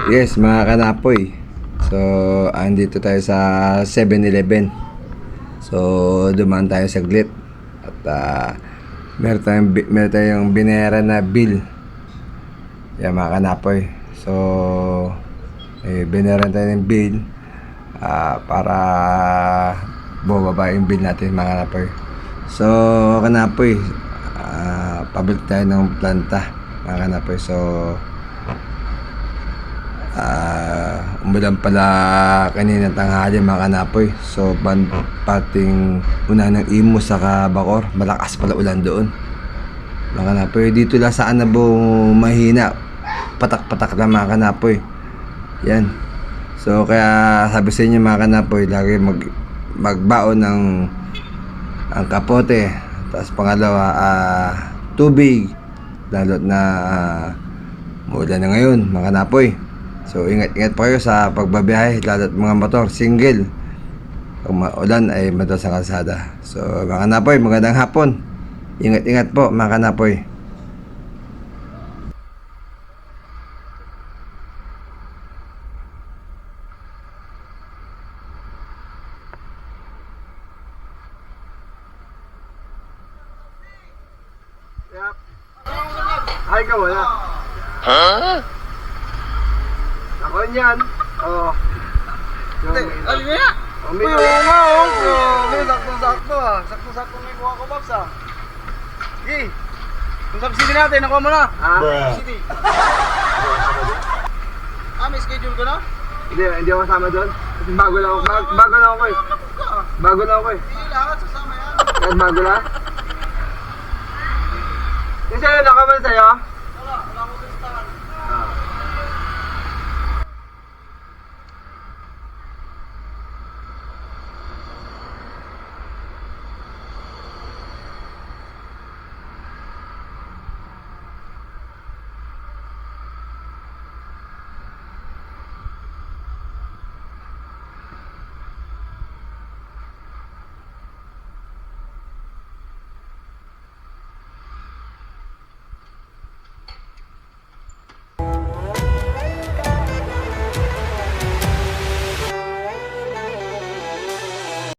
Yes, mga kanapoy. So, andito tayo sa 7-Eleven. So, dumaan tayo saglit. At meron tayong binayaran na bill. Yan mga kanapoy. So, binayaran tayo ng bill para bumaba yung bill natin mga kanapoy. So, kanapoy, pabalik tayo ng planta mga kanapoy. So, umulan pala kanina tanghali mga kanapoy. So pating una ng Imo sa Bacoor, malakas pala ulan doon mga kanapoy. Dito lang sa Anabo mahina, patak-patak lang mga kanapoy. Yan. So kaya sabi sa inyo mga kanapoy, lagi magbaon ng ang kapote. Tapos pangalawa, tubig, lalo na umulan na ngayon mga kanapoy. So ingat-ingat po kayo sa pagbabiyahe, lalo't mga motor, single. Pag maulan ay madalas sa kalsada. So mga kanapoy, magandang hapon. Ingat-ingat po mga kanapoy. Yep. Ay ka wala. Huh? Ako yan. Oo. Hindi, alin mo yan? Uy, oo nga, oo. Uy, sakto-sakto ah. Sakto-sakto may kuha ko, Babs ah. Sige. Kung subsidi natin, nakuha mo na. Subsidi. May schedule ko na? Hindi ako kasama doon. Kasi bago lang ako. Bago lang ako eh. Bago lang ako eh. Hindi lahat, sasama yan. Kahit bago lang. Yung sa'yo, nakaman sa'yo?